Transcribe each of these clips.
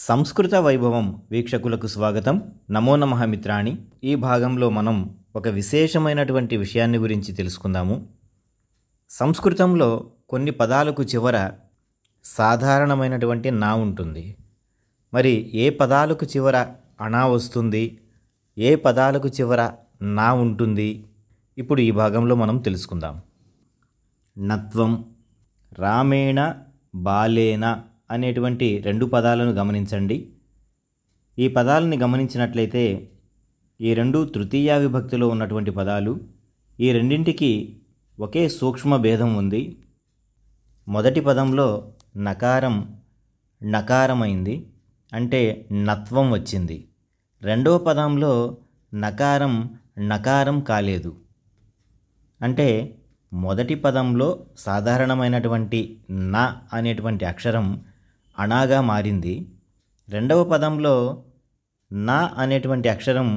సంస్కృత వైభవం వీక్షకులకు స్వాగతం. నమో నమః మిత్రాణి. ఈ భాగంలో మనం ఒక విశేషమైనటువంటి విషయాన్ని గురించి తెలుసుకుందాము. సంస్కృతంలో కొన్ని పదాలకు చివర సాధారణమైనటువంటి నా ఉంటుంది. మరి ఏ పదాలకు చివర అణా వస్తుంది, ఏ పదాలకు చివర నా ఉంటుంది, ఇప్పుడు ఈ భాగంలో మనం తెలుసుకుందాం. నత్వం, రామేణ, బాలేన అనేటువంటి రెండు పదాలను గమనించండి. ఈ పదాలని గమనించినట్లయితే ఈ రెండు తృతీయ విభక్తిలో ఉన్నటువంటి పదాలు. ఈ రెండింటికి ఒకే సూక్ష్మ భేదం ఉంది. మొదటి పదంలో నకారం నకారమైంది, అంటే నత్వం వచ్చింది. రెండవ పదంలో నకారం నకారం కాలేదు, అంటే మొదటి పదంలో సాధారణమైనటువంటి న అనేటువంటి అక్షరం అణాగా మారింది. రెండవ పదంలో నా అనేటువంటి అక్షరం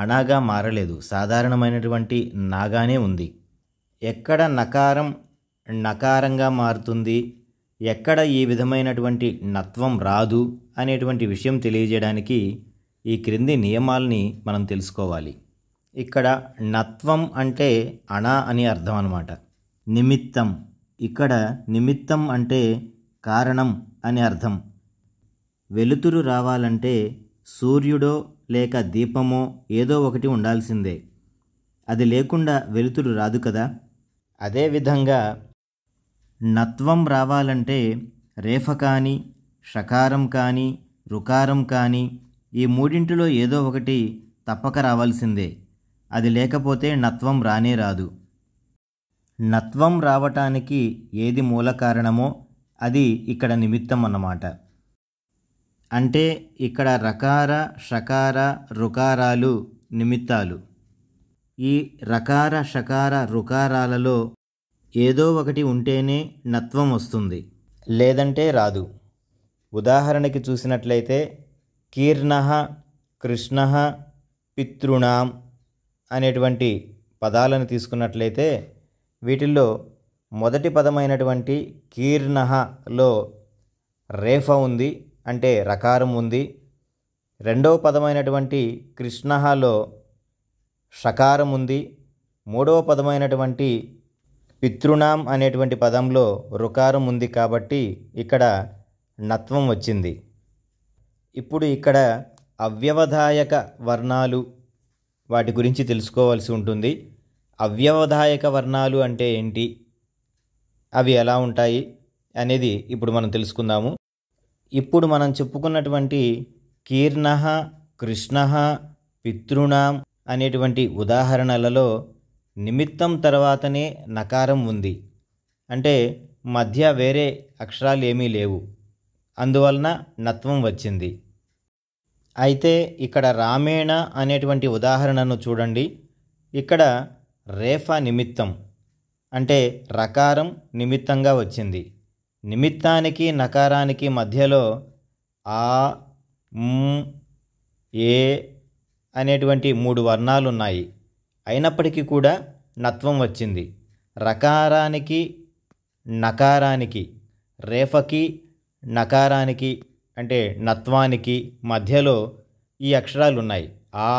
అణాగా మారలేదు, సాధారణమైనటువంటి నాగానే ఉంది. ఎక్కడ నకారం నకారంగా మారుతుంది, ఎక్కడ ఈ విధమైనటువంటి నత్వం రాదు అనేటువంటి విషయం తెలియజేయడానికి ఈ క్రింది నియమాల్ని మనం తెలుసుకోవాలి. ఇక్కడ నత్వం అంటే అణా అని అర్థం అన్నమాట. నిమిత్తం, ఇక్కడ నిమిత్తం అంటే కారణం అని అర్థం. వెలుతురు రావాలంటే సూర్యుడో లేక దీపమో ఏదో ఒకటి ఉండాల్సిందే, అది లేకుండా వెలుతురు రాదు కదా. అదేవిధంగా నత్వం రావాలంటే రేఫ కానీ, షకారం కానీ, రుకారం కానీ ఈ మూడింటిలో ఏదో ఒకటి తప్పక రావాల్సిందే, అది లేకపోతే నత్వం రానే రాదు. నత్వం రావటానికి ఏది మూల కారణమో అది ఇక్కడ నిమిత్తం అన్నమాట. అంటే ఇక్కడ రకార, షకార, రుకారాలు నిమిత్తాలు. ఈ రకార, షకార, రుకారాలలో ఏదో ఒకటి ఉంటేనే నత్వం వస్తుంది, లేదంటే రాదు. ఉదాహరణకి చూసినట్లయితే కీర్ణః, కృష్ణః, పితృణాం అనేటువంటి పదాలను తీసుకున్నట్లయితే వీటిల్లో మొదటి పదమైనటువంటి కీర్ణఃలో రేఫ ఉంది, అంటే రకారం ఉంది. రెండవ పదమైనటువంటి కృష్ణఃలో షకారం ఉంది. మూడవ పదమైనటువంటి పితృణాం అనేటువంటి పదంలో రుకారం ఉంది, కాబట్టి ఇక్కడ నత్వం వచ్చింది. ఇప్పుడు ఇక్కడ అవ్యవధాయక వర్ణాలు, వాటి గురించి తెలుసుకోవాల్సి ఉంటుంది. అవ్యవధాయక వర్ణాలు అంటే ఏంటి, అవి ఎలా ఉంటాయి అనేది ఇప్పుడు మనం తెలుసుకుందాము. ఇప్పుడు మనం చెప్పుకున్నటువంటి కీర్ణః, కృష్ణః, పితృణాం అనేటువంటి ఉదాహరణలలో నిమిత్తం తర్వాతనే నకారం ఉంది, అంటే మధ్య వేరే అక్షరాలు ఏమీ లేవు, అందువలన నత్వం వచ్చింది. అయితే ఇక్కడ రామేణ అనేటువంటి ఉదాహరణను చూడండి. ఇక్కడ రేఫ నిమిత్తం, అంటే రకారం నిమిత్తంగా వచ్చింది. నిమిత్తానికి నకారానికి మధ్యలో ఆ, ఏ అనేటువంటి మూడు వర్ణాలు ఉన్నాయి. అయినప్పటికీ కూడా నత్వం వచ్చింది. రకారానికి, నకారానికి, రేఫకి, నకారానికి అంటే నత్వానికి మధ్యలో ఈ అక్షరాలు ఉన్నాయి, ఆ,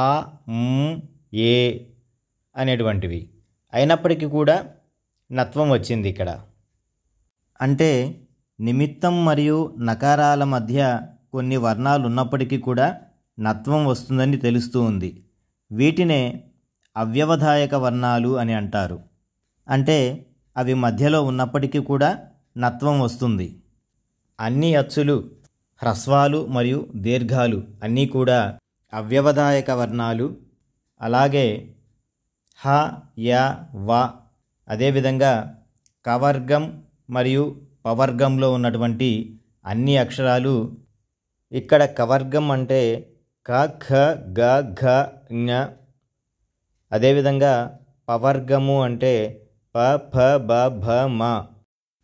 ఏ అనేటువంటివి. అయినప్పటికీ కూడా నత్వం వచ్చింది ఇక్కడ. అంటే నిమిత్తం మరియు నకారాల మధ్య కొన్ని వర్ణాలు ఉన్నప్పటికీ కూడా నత్వం వస్తుందని తెలుస్తూ ఉంది. వీటినే అవ్యవధాయక వర్ణాలు అని అంటారు. అంటే అవి మధ్యలో ఉన్నప్పటికీ కూడా నత్వం వస్తుంది. అన్ని అచ్చులు, హ్రస్వాలు మరియు దీర్ఘాలు అన్నీ కూడా అవ్యవధాయక వర్ణాలు. అలాగే హ, య, వ, అదేవిధంగా కవర్గం మరియు పవర్గంలో ఉన్నటువంటి అన్ని అక్షరాలు. ఇక్కడ కవర్గం అంటే క, ఖ, గ, ఘ, ఞ. అదేవిధంగా పవర్గము అంటే ప, ఫ, బ, భ, మ.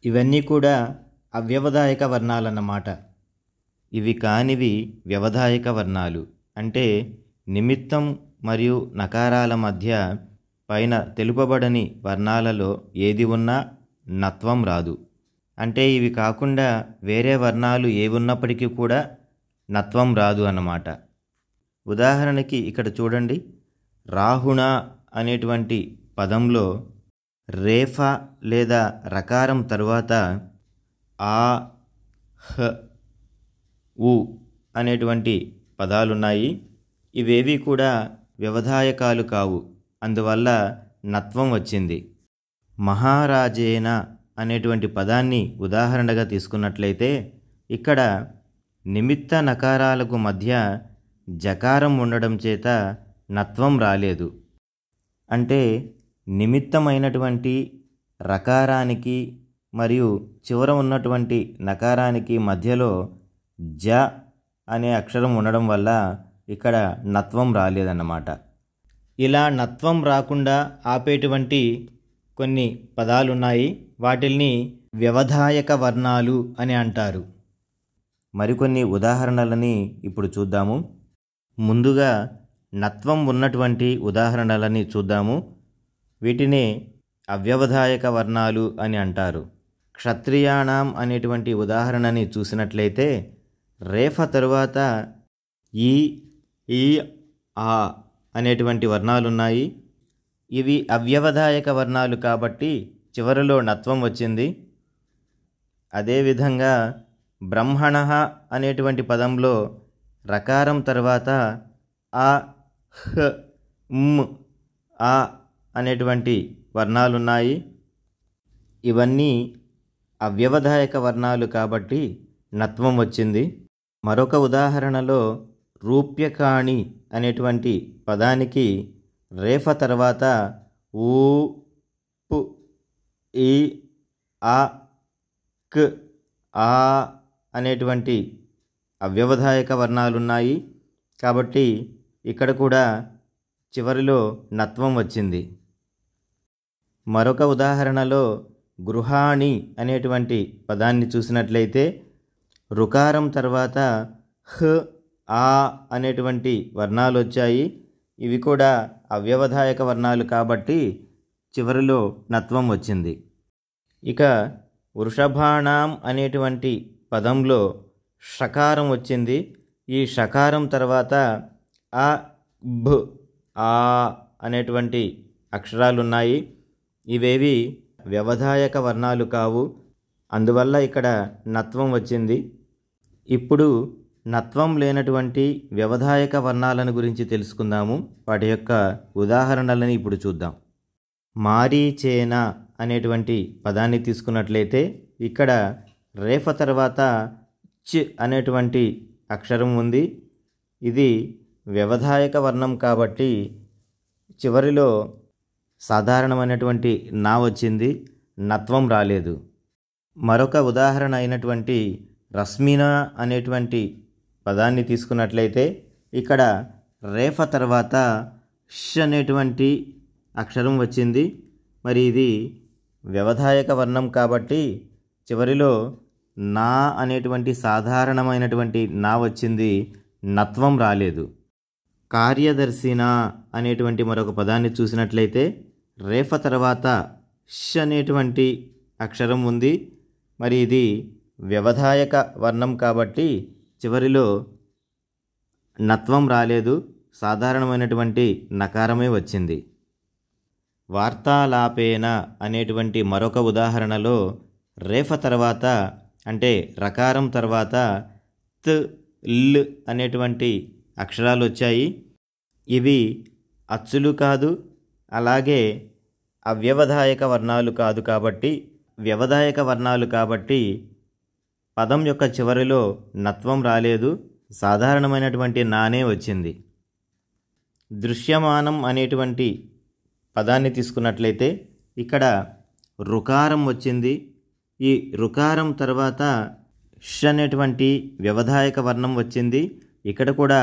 ఇవన్నీ కూడా అవ్యవధాయక వర్ణాలన్నమాట. ఇవి కానివి వ్యవధాయక వర్ణాలు. అంటే నిమిత్తం మరియు నకారాల మధ్య పైన తెలుపబడని వర్ణాలలో ఏది ఉన్నా నత్వం రాదు. అంటే ఇవి కాకుండా వేరే వర్ణాలు ఏవి ఉన్నప్పటికీ కూడా నత్వం రాదు అన్నమాట. ఉదాహరణకి ఇక్కడ చూడండి, రాహుణ అనేటువంటి పదంలో రేఫ లేదా రకారం తరువాత ఆ, హ, ఉ అనేటువంటి పదాలున్నాయి. ఇవేవి కూడా వ్యవధాయకాలు కావు, అందువల్ల నత్వం వచ్చింది. మహారాజేన అనేటువంటి పదాన్ని ఉదాహరణగా తీసుకున్నట్లయితే ఇక్కడ నిమిత్త నకారాలకు మధ్య జకారం ఉండడం చేత నత్వం రాలేదు. అంటే నిమిత్తమైనటువంటి రకారానికి మరియు చివర ఉన్నటువంటి నకారానికి మధ్యలో జ అనే అక్షరం ఉండడం వల్ల ఇక్కడ నత్వం రాలేదన్నమాట. ఇలా నత్వం రాకుండా ఆపేటువంటి కొన్ని పదాలున్నాయి, వాటిల్ని వ్యవధాయక వర్ణాలు అని అంటారు. మరికొన్ని ఉదాహరణలని ఇప్పుడు చూద్దాము. ముందుగా నత్వం ఉన్నటువంటి ఉదాహరణలని చూద్దాము. వీటినే అవ్యవధాయక వర్ణాలు అని అంటారు. క్షత్రియాణం అనేటువంటి ఉదాహరణని చూసినట్లయితే రేఫ తరువాత ఈ, ఆ అనేటువంటి వర్ణాలున్నాయి. ఇవి అవ్యవధాయక వర్ణాలు కాబట్టి చివరిలో నత్వం వచ్చింది. అదేవిధంగా బ్రహ్మణ అనేటువంటి పదంలో రకారం తర్వాత ఆ, హ, మ్, ఆ అనేటువంటి వర్ణాలున్నాయి. ఇవన్నీ అవ్యవధాయక వర్ణాలు కాబట్టి నత్వం వచ్చింది. మరొక ఉదాహరణలో రూప్యకాణి అనేటువంటి పదానికి రేఫ తర్వాత ఊ, పు, ఈ, ఆ, క్, ఆ అనేటువంటి అవ్యవధాయక వర్ణాలున్నాయి కాబట్టి ఇక్కడ కూడా చివరిలో నత్వం వచ్చింది. మరొక ఉదాహరణలో గృహాణి అనేటువంటి పదాన్ని చూసినట్లయితే రుకారం తర్వాత హ, ఆ అనేటువంటి వర్ణాలు వచ్చాయి. ఇవి కూడా అవ్యవధాయక వర్ణాలు కాబట్టి చివరిలో నత్వం వచ్చింది. ఇక వృషభాణం అనేటువంటి పదంలో షకారం వచ్చింది. ఈ షకారం తర్వాత ఆ, భ్, ఆ అనేటువంటి అక్షరాలున్నాయి. ఇవేవి వ్యవధాయక వర్ణాలు కావు, అందువల్ల ఇక్కడ నత్వం వచ్చింది. ఇప్పుడు నత్వం లేనటువంటి వ్యవధాయక వర్ణాలను గురించి తెలుసుకుందాము. వాటి యొక్క ఉదాహరణలని ఇప్పుడు చూద్దాం. మారీచేన అనేటువంటి పదాన్ని తీసుకున్నట్లయితే ఇక్కడ రేఫ తర్వాత చ్ అనేటువంటి అక్షరం ఉంది. ఇది వ్యవధాయక వర్ణం కాబట్టి చివరిలో సాధారణమైనటువంటి నా వచ్చింది, నత్వం రాలేదు. మరొక ఉదాహరణ అయినటువంటి రశ్మిన అనేటువంటి పదాన్ని తీసుకున్నట్లయితే ఇక్కడ రేఫ తర్వాత ష్ అనేటువంటి అక్షరం వచ్చింది. మరి ఇది వ్యవధాయక వర్ణం కాబట్టి చివరిలో నా అనేటువంటి సాధారణమైనటువంటి నా వచ్చింది, నత్వం రాలేదు. కార్యదర్శిన అనేటువంటి మరొక పదాన్ని చూసినట్లయితే రేఫ తర్వాత ష్ అనేటువంటి అక్షరం ఉంది. మరి ఇది వ్యవధాయక వర్ణం కాబట్టి చివరిలో నత్వం రాలేదు, సాధారణమైనటువంటి నకారమే వచ్చింది. వార్తాలాపేన అనేటువంటి మరొక ఉదాహరణలో రేఫ తర్వాత అంటే రకారం తర్వాత త్, ల్ అనేటువంటి అక్షరాలు వచ్చాయి. ఇవి అచ్చులు కాదు, అలాగే అవ్యవధాయక వర్ణాలు కాదు కాబట్టి వ్యవధాయక వర్ణాలు కాబట్టి పదం యొక్క చివరిలో నత్వం రాలేదు, సాధారణమైనటువంటి నానే వచ్చింది. దృశ్యమానం అనేటువంటి పదాన్ని తీసుకున్నట్లయితే ఇక్కడ రుకారం వచ్చింది. ఈ రుకారం తర్వాత ష్ అనేటువంటి వ్యవధాయక వర్ణం వచ్చింది. ఇక్కడ కూడా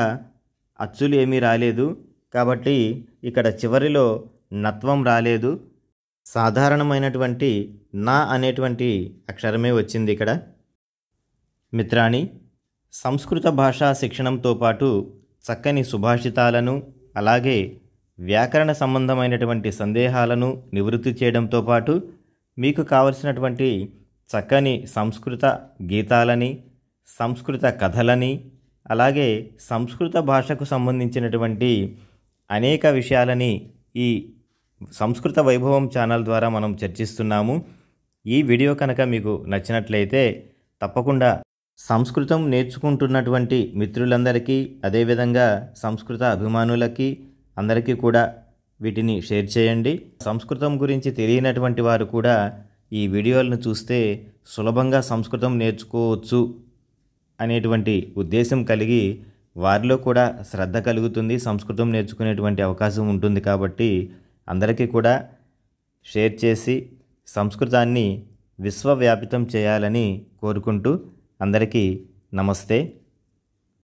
అచ్చులు ఏమీ రాలేదు కాబట్టి ఇక్కడ చివరిలో నత్వం రాలేదు, సాధారణమైనటువంటి నా అనేటువంటి అక్షరమే వచ్చింది ఇక్కడ. మిత్రాణి, సంస్కృత భాషా శిక్షణంతో పాటు చక్కని సుభాషితాలను అలాగే వ్యాకరణ సంబంధమైనటువంటి సందేహాలను నివృత్తి చేయడంతో పాటు మీకు కావలసినటువంటి చక్కని సంస్కృత గీతాలని, సంస్కృత కథలని, అలాగే సంస్కృత భాషకు సంబంధించినటువంటి అనేక విషయాలని ఈ సంస్కృత వైభవం ఛానల్ ద్వారా మనం చర్చిస్తున్నాము. ఈ వీడియో కనుక మీకు నచ్చినట్లయితే తప్పకుండా సంస్కృతం నేర్చుకుంటున్నటువంటి మిత్రులందరికీ, అదేవిధంగా సంస్కృత అభిమానులకి అందరికీ కూడా వీటిని షేర్ చేయండి. సంస్కృతం గురించి తెలియనటువంటి వారు కూడా ఈ వీడియోలను చూస్తే సులభంగా సంస్కృతం నేర్చుకోవచ్చు అనేటువంటి ఉద్దేశం కలిగి వారిలో కూడా శ్రద్ధ కలుగుతుంది, సంస్కృతం నేర్చుకునేటువంటి అవకాశం ఉంటుంది. కాబట్టి అందరికీ కూడా షేర్ చేసి సంస్కృతాన్ని విశ్వవ్యాపితం చేయాలని కోరుకుంటూ అందరికీ నమస్తే.